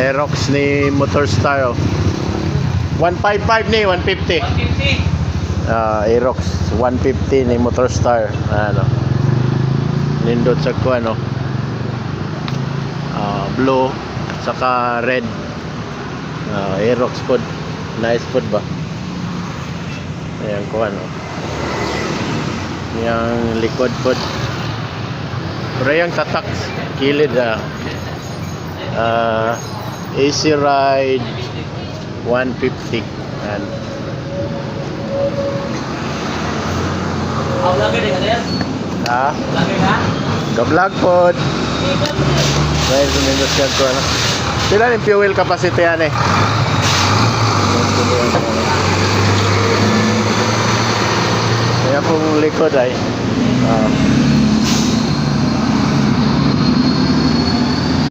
Aerox ni Motorstar. 155 ni 150. 150. Aerox 150 ni Motorstar. Ano. Nindot sa ko ano. Blue saka red. Aerox food. Nice food ba? Ayan ko ano. Yang likod food. Pero yung tatak kilid Easy Ride 150. Ayan. Lagi din ka din? Lagi ka? Ka-vlog food. Dahil sumindos yan to ano. Sila yung fuel capacity yan eh. Kaya pong likod ay